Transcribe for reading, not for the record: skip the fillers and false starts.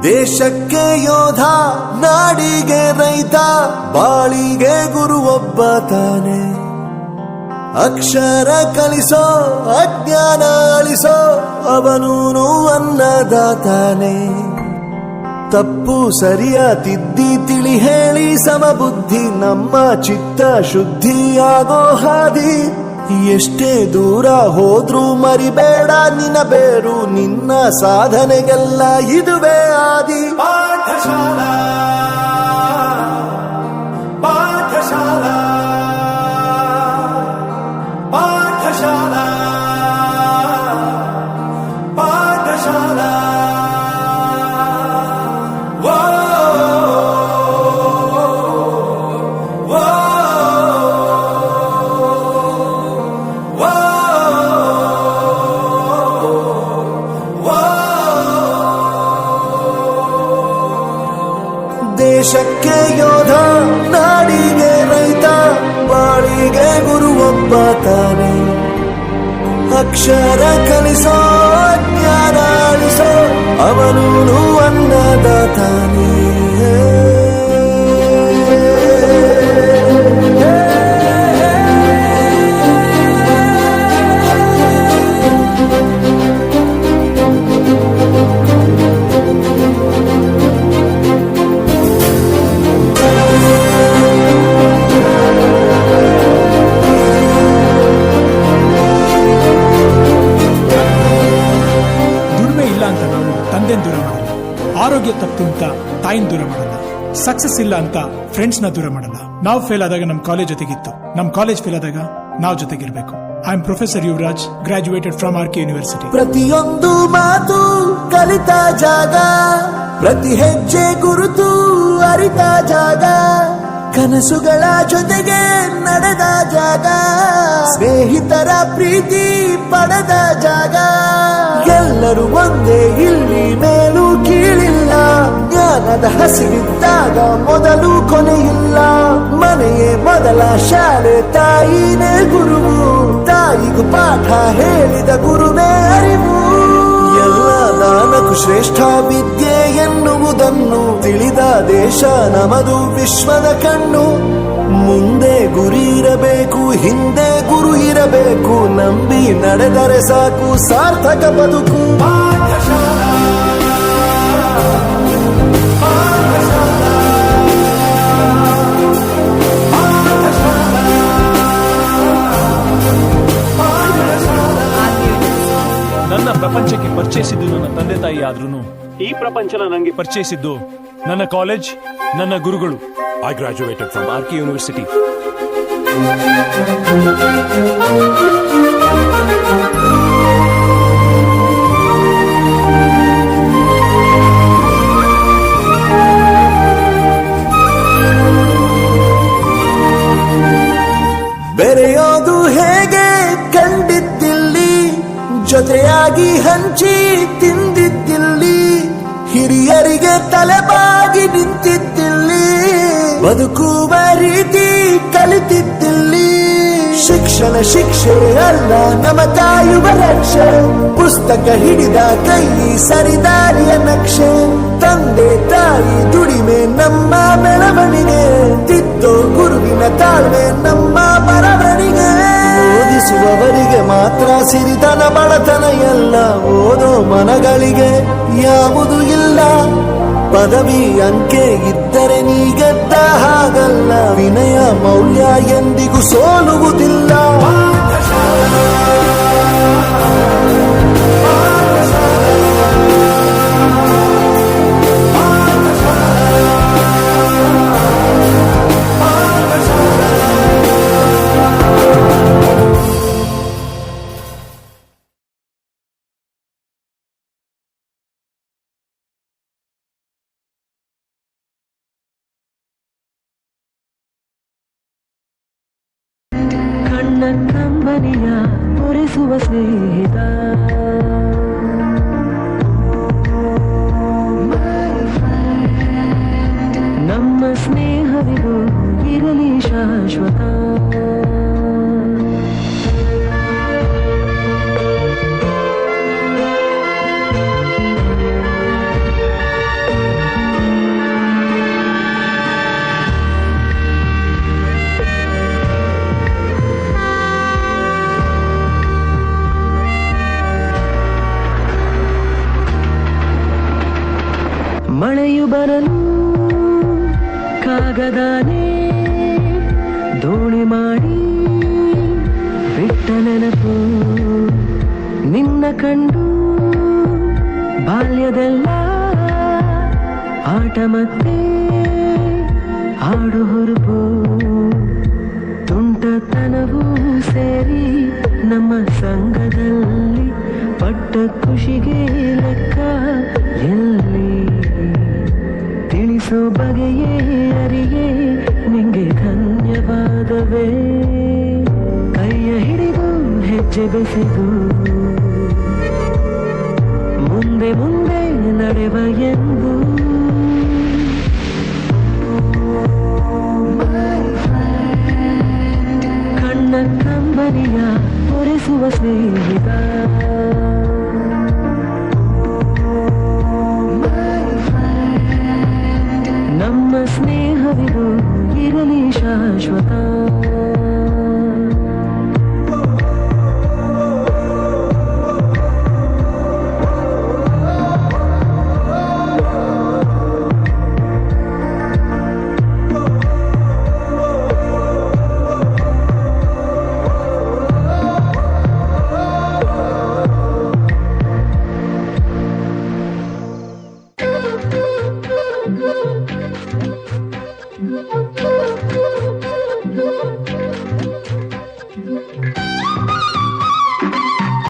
ದೇಶಕ್ಕೆ ಯೋಧ, ನಾಡಿಗೆ ರೈತ, ಬಾಳಿಗೆ ಗುರು ಒಬ್ಬ ತಾನೆ. ಅಕ್ಷರ ಕಲಿಸೋ, ಅಜ್ಞಾನ ಅಳಿಸೋ, ಅವನೂನು ಅನ್ನದಾತಾನೆ. ತಪ್ಪು ಸರಿಯ ತಿದ್ದಿ ತಿಳಿ ಹೇಳಿ ಸಮಬುದ್ಧಿ, ನಮ್ಮ ಚಿತ್ತ ಶುದ್ಧಿಯಾಗೋ ಹಾದಿ. ಎಷ್ಟೇ ದೂರ ಹೋದ್ರೂ ಮರಿಬೇಡ ನಿನ್ನ ಬೇರು, ನಿನ್ನ ಸಾಧನೆಗೆಲ್ಲ ಇದುವೇ ಆದಿ. ಪಾಠಶಾಲಾ ಪಾಠಶಾಲಾ ಪಾಠಶಾಲಾ ಪಾಠಶಾಲಾ. ದೇಶಕ್ಕೆ ಯೋಧ, ನಾಡಿಗೆ ರೈತ, ಬಾಳಿಗೆ ಗುರು ಒಬ್ಬ ತಾನೆ. ಅಕ್ಷರ ಕಲಿಸೋ, ಜ್ಞಾನ ಅಳಿಸೋ, ಅವನೂನು ಅನ್ನದಾತಾನೆ. ದೂರ ಮಾಡಲ್ಲ, ಆರೋಗ್ಯ ತಪ್ಪು ಅಂತ ತಾಯಿನ ದೂರ ಮಾಡಲ್ಲ, ಸಕ್ಸಸ್ ಇಲ್ಲ ಅಂತ ಫ್ರೆಂಡ್ಸ್ ನ ದೂರ ಮಾಡಲ್ಲ. ನಾವು ಫೇಲ್ ಆದಾಗ ನಮ್ ಕಾಲೇಜ್ ಜೊತೆಗಿತ್ತು, ನಮ್ ಕಾಲೇಜ್ ಫೇಲ್ ಆದಾಗ ನಾವು ಜೊತೆಗಿರ್ಬೇಕು. I am professor Yuvraj, graduated from RK university. ಪ್ರತಿಯೊಂದು ಮಾತು ಕಲಿತ ಜಾಗ, ಪ್ರತಿ ಹೆಜ್ಜೆ ಗುರುತು ಅರಿತ ಜಾಗ, ಕನಸುಗಳ ಜೊತೆಗೆ ನಡೆದ ಜಾಗ, ಸ್ನೇಹಿತರ ಪ್ರೀತಿ ಪಡೆದ ಜಾಗ. ಎಲ್ಲರೂ ಒಂದೇ, ಇಲ್ಲಿ ಮೇಲೂ ಕೀಳಿಲ್ಲ, ಜ್ಞಾನದ ಹಸಿವಿದ್ದಾಗ ಮೊದಲು ಕೊನೆಯಿಲ್ಲ. ಮನೆಯೇ ಮೊದಲ ಶಾಲೆ, ತಾಯಿನೇ ಗುರುವು, ತಾಯಿಗೂ ಪಾಠ ಹೇಳಿದ ಗುರುವೇ ಅರಿವು. ಎಲ್ಲ ದಾನಕ್ಕೂ ಶ್ರೇಷ್ಠ ವಿದ್ಯೆ ಎನ್ನುವುದನ್ನು ತಿಳಿದ ದೇಶ ನಮದು, ವಿಶ್ವದ ಕಣ್ಣು. ಮುಂದೆ ಗುರಿ ಇರಬೇಕು, ಹಿಂದೆ ಗುರು ಇರಬೇಕು, ನಂಬಿ ನಡೆದರೆ ಸಾಕು ಸಾರ್ಥಕ ಬದುಕು. ಪಾಠಶಾಲಾ ಪಾಠಶಾಲಾ ನನ್ನ ಪ್ರಪಂಚಕ್ಕೆ ಪರಿಚಯಿಸಿದ್ದು ನನ್ನ ತಂದೆ ತಾಯಿ ಆದ್ರೂ ಈ ಪ್ರಪಂಚನ ನನಗೆ ಪರಿಚಯಿಸಿದ್ದು ನನ್ನ ಕಾಲೇಜ್, ನನ್ನ ಗುರುಗಳು. I graduated from RK University. ಬೆರೆಯೋದು ಹೇಗೆ ಕಂಡಿದ್ದಿಲ್ಲಿ, ಜೊತೆಯಾಗಿ ಹಂಚಿ ತಿಂದಿದ್ದಿಲ್ಲಿ, ಹಿರಿಯರಿಗೆ ತಲೆಬಾಗಿ ನಿಂತಿದ್ದಿಲ್ಲಿ, ಬದುಕುವ ರೀತಿ ಕಲಿತಿದ್ದಿಲ್ಲಿ. ಶಿಕ್ಷಣ ಶಿಕ್ಷೆ ಅಲ್ಲ, ನಮ ಕಾಯುವ ರಕ್ಷೆ, ಪುಸ್ತಕ ಹಿಡಿದ ಕೈ ಸರಿದಾರಿಯ ನಕ್ಷೆ. ತಂದೆ ತಾಯಿ ದುಡಿಮೆ ನಮ್ಮ ಬೆಳವಣಿಗೆ, ತಿದ್ದೋ ಗುರುವಿನ ತಾಳ್ಮೆ ನಮ್ಮ ಬರವಣಿಗೆ. ಓದಿಸುವವರಿಗೆ ಮಾತ್ರ ಸಿರಿತನ ಬಡತನ ಎಲ್ಲ, ಓದೋ ಮನಗಳಿಗೆ ಯಾವುದು ಇಲ್ಲ. ಪದವಿ ಅಂಕೆ ಇದ್ದರೆ ನೀ ಗೆದ್ದ ಹಾಗಲ್ಲ, ವಿನಯ ಮೌಲ್ಯ ಎಂದಿಗೂ ಸೋಲುವುದಿಲ್ಲ. ಕಂಬನಿಯ ತೋರಿಸುವ ಸ್ನೇಹಿತ, ನಮ್ಮ ಸ್ನೇಹವಿದು ಇರಲಿ ಶಾಶ್ವತ. ಮಳೆಯು ಬರಲು ಕಾಗದಾನೆ ದೋಣಿ ಮಾಡಿ ಬಿಟ್ಟ ನೆನಪು ನಿನ್ನ ಕಂಡು ಬಾಲ್ಯದೆಲ್ಲ ಆಟ ಮತ್ತೆ ಆಡು ಹುರುಪು ತುಂಟತನವೂ ಸೇರಿ ನಮ್ಮ ಸಂಘದಲ್ಲಿ ಪಟ್ಟ ಖುಷಿಗೆ ಲೆಕ್ಕ ಎಲ್ಲಿ ತಿಳಿಸೋ ಬಗೆಯೇ ಅರಿಯೇ ನಿಂಗೆ ಧನ್ಯವಾದವೇ ಕೈಯ ಹಿಡಿದು ಹೆಜ್ಜೆ ಬೆಸೆದು ಮುಂದೆ ಮುಂದೆ ನಡೆವ ಎಂದು ಕಣ್ಣ ಕಂಬನಿಯ ಒರೆಸುವ ಸ್ನೇಹಿತ ನಮ್ಮ ಸ್ನೇಹವಿದು ಇರಲಿ ಶಾಶ್ವತ